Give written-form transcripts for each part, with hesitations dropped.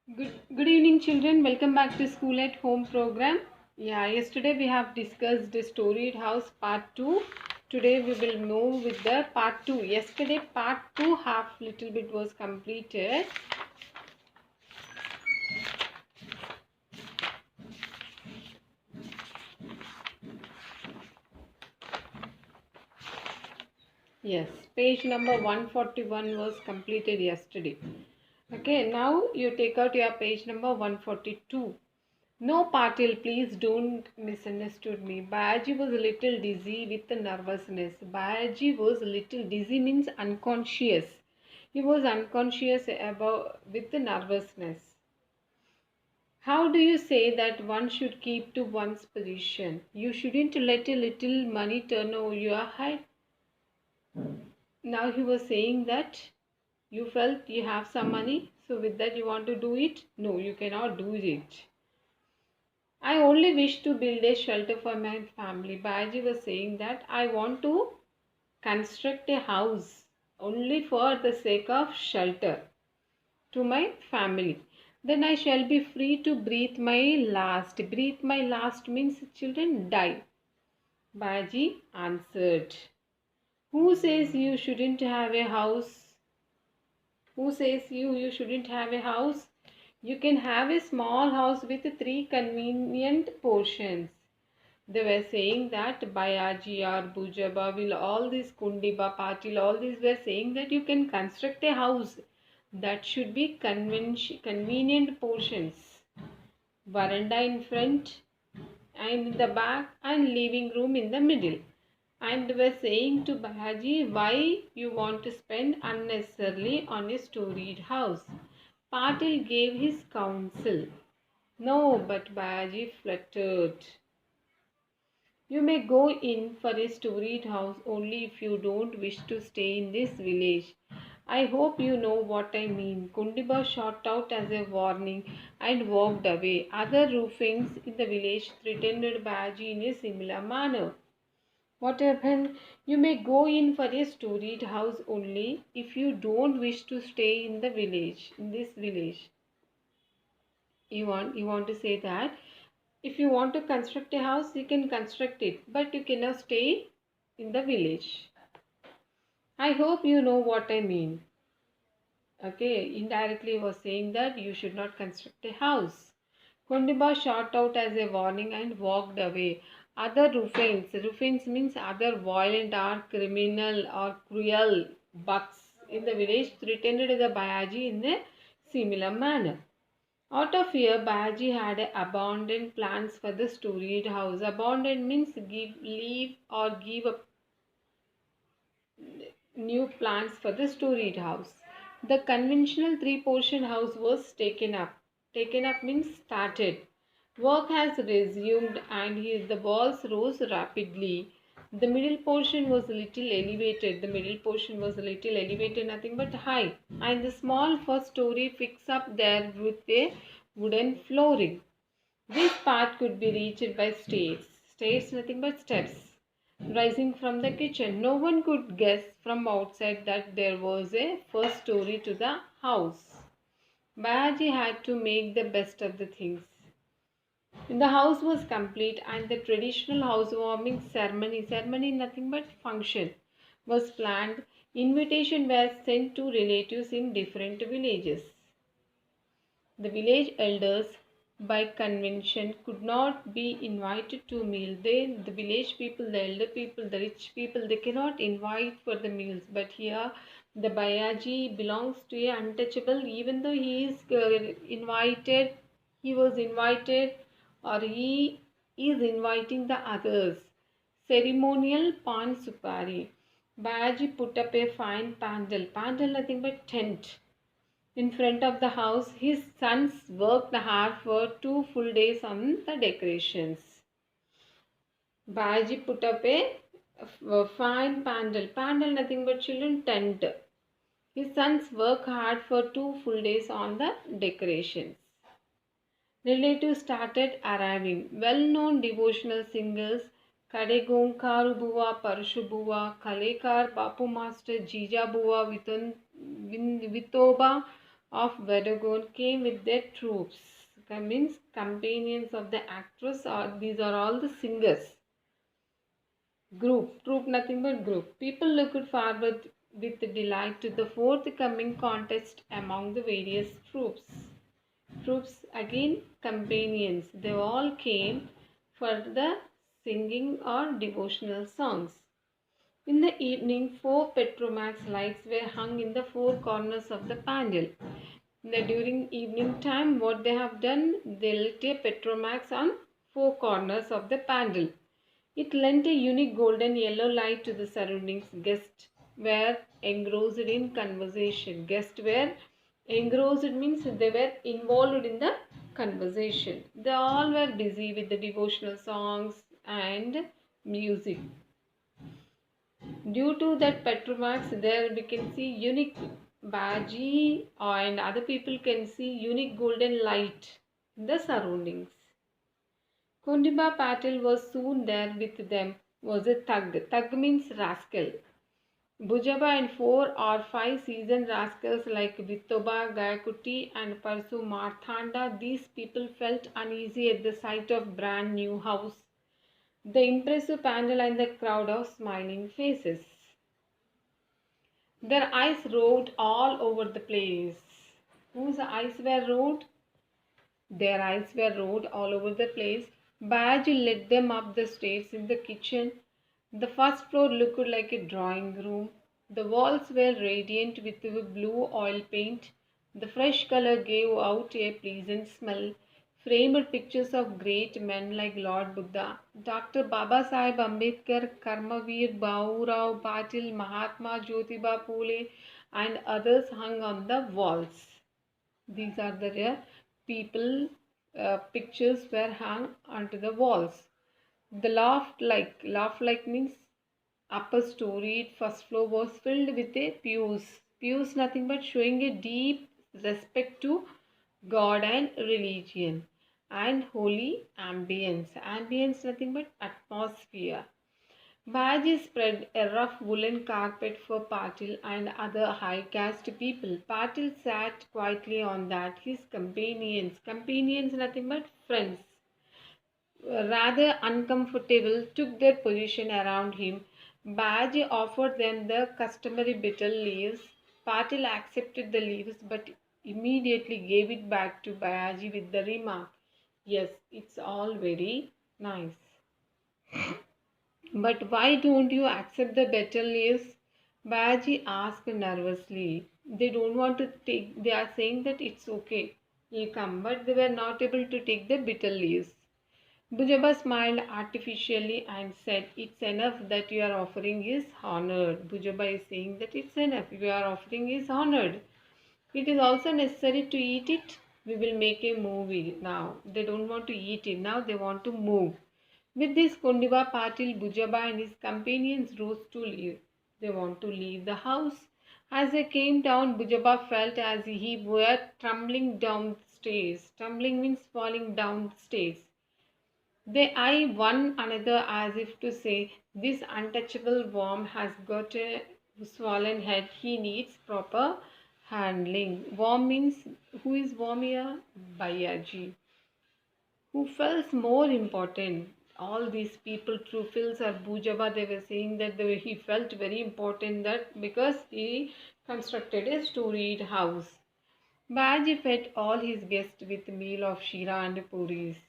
Good evening, children. Welcome back to School at Home program. Yeah, yesterday we have discussed the Storied House part 2. Today we will move with the part 2. Yesterday part 2 half little bit was completed. Yes, page number 141 was completed yesterday. Okay, now you take out your page number 142. No, Patil, please don't misunderstood me. Bayaji was a little dizzy with the nervousness. Bayaji was a little dizzy means unconscious. He was unconscious about with the nervousness. How do you say that one should keep to one's position? You shouldn't let a little money turn over your head. Now he was saying that you felt you have some money, so with that you want to do it. No, you cannot do it. I only wish to build a shelter for my family. Baji was saying that I want to construct a house only for the sake of shelter to my family. Then I shall be free to breathe my last. Breathe my last means children die. Baji answered. Who says you shouldn't have a house? Who says you shouldn't have a house? You can have a small house with three convenient portions. They were saying that Bayaji or Bujaba will all these Kundiba Patil, all these were saying that you can construct a house that should be convenient portions. Veranda in front and in the back and living room in the middle. And were saying to Bayaji why you want to spend unnecessarily on a storied house. Patil gave his counsel. No, but Bayaji fluttered. You may go in for a storied house only if you don't wish to stay in this village. I hope you know what I mean. Kundiba shot out as a warning and walked away. Other roofings in the village threatened Baji in a similar manner. What happened? You may go in for a storied house only if you don't wish to stay in the village, in this village. You want to say that if you want to construct a house, you can construct it, but you cannot stay in the village. I hope you know what I mean. Okay, indirectly was saying that you should not construct a house. Kondiba shot out as a warning and walked away. Other ruffians means other violent or criminal or cruel bucks in the village threatened the Bayaji in a similar manner. Out of fear, Baji had abandoned plans for the storied house. Abandon means leave or give up new plans for the storied house. The conventional three-portion house was taken up. Taken up means started. Work has resumed and the walls rose rapidly. The middle portion was a little elevated. Nothing but high. And the small first story fixed up there with a wooden flooring. This part could be reached by stairs. Stairs, nothing but steps. Rising from the kitchen, no one could guess from outside that there was a first story to the house. Bayaji had to make the best of the things. When the house was complete and the traditional housewarming ceremony nothing but function, was planned, invitation were sent to relatives in different villages. The village elders, by convention, could not be invited to meal. The village people, the elder people, the rich people, they cannot invite for the meals. But here, the Bayaji belongs to a untouchable. Even though he is invited, he was invited, or he is inviting the others. Ceremonial pan supari. Bayaji put up a fine pandal. Pandal nothing but tent in front of the house. His sons worked hard for 2 full days on the decorations. Baji put up a fine pandal. Pandal nothing but children tent. His sons worked hard for 2 full days on the decorations. Relatives started arriving. Well-known devotional singers Kadegonkaru Buwa, Parshu Buwa, Kalekar, Bapu Master, Jija Buwa, Vitoba, of Vedagon came with their troops. Means companions of the actress, or these are all the singers. Troop, nothing but group. People looked forward with delight to the forthcoming contest among the various troops. Troops, again companions, they all came for the singing or devotional songs. In the evening, 4 Petromax lights were hung in the four corners of the pandal. During evening time, what they have done, they lit a Petromax on four corners of the pandal. It lent a unique golden yellow light to the surroundings. Guests were engrossed in conversation. Guests were engrossed means they were involved in the conversation. They all were busy with the devotional songs and music. Due to that Petromax, there we can see unique Baji and other people can see unique golden light in the surroundings. Kondiba Patil was soon there with them, was a thug. Thug means rascal. Bujaba and 4 or 5 seasoned rascals like Vittoba, Gayakutti and Parsu Marthanda, these people felt uneasy at the sight of brand new house, the impressive panel and the crowd of smiling faces. Their eyes roved all over the place. Whose eyes were roved? Their eyes were roved all over the place. Baj led them up the stairs in the kitchen. The first floor looked like a drawing room. The walls were radiant with blue oil paint. The fresh color gave out a pleasant smell. Framed pictures of great men like Lord Buddha, Dr. Baba Sahib Ambedkar, Karmavir Bhaurao Patil, Mahatma Jyotiba Phule, and others hung on the walls. These are the rare people pictures were hung onto the walls. The loft like means upper story, first floor was filled with a pews. Pews nothing but showing a deep respect to God and religion, and holy ambience. Ambience nothing but atmosphere. Baji spread a rough woolen carpet for Patil and other high caste people. Patil sat quietly on that. His companions nothing but friends, rather uncomfortable, took their position around him. Baji offered them the customary bitter leaves. Patil accepted the leaves but immediately gave it back to Baji with the remark, "Yes, it's all very nice. But why don't you accept the better leaves?" Baji asked nervously. They don't want to take, they are saying that it's okay, you come, but they were not able to take the bitter leaves. Bujaba smiled artificially and said, "It's enough that you are offering is honored." Bujaba is saying that it's enough, you are offering is honored. It is also necessary to eat it. We will make a movie now. They don't want to eat it, now they want to move. With this, Kondiva Patil, Bujaba and his companions rose to leave. They want to leave the house. As they came down, Bujaba felt as he were tumbling down the stairs. Tumbling means falling down the stairs. They eye one another as if to say, "This untouchable worm has got a swollen head. He needs proper handling." Worm means, who is worm here? Bayaji. Who feels more important? All these people, Trufils or Bujaba, they were saying that he felt very important, that because he constructed a storied house. Baji fed all his guests with meal of shira and puris.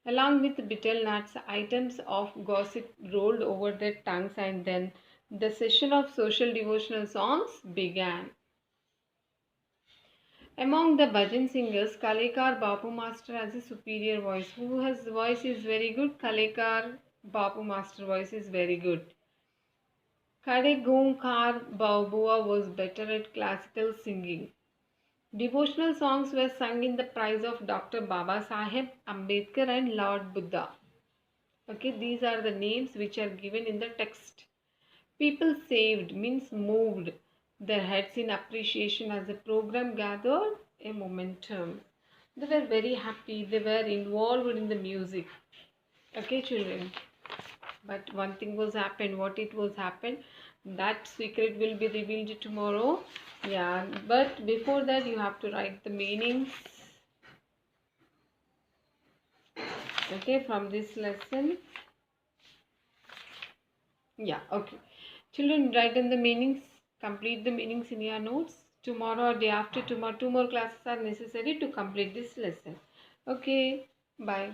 Along with betel nuts, items of gossip rolled over their tongues, and then the session of social devotional songs began. Among the bhajan singers, Kalekar Bapu Master has a superior voice. Whose voice is very good? Kalekar Bapu Master voice is very good. Kadegoonkar Babua was better at classical singing. Devotional songs were sung in the praise of Dr. Baba Sahib Ambedkar and Lord Buddha. Okay, these are the names which are given in the text. People saved means moved their heads in appreciation as the program gathered a momentum. They were very happy, they were involved in the music. Okay, children. But one thing was happened. What it was happened? That secret will be revealed tomorrow. Yeah, but before that you have to write the meanings, okay, from this lesson. Yeah, okay. Children, write in the meanings, complete the meanings in your notes. Tomorrow or day after tomorrow, 2 more classes are necessary to complete this lesson. Okay, bye.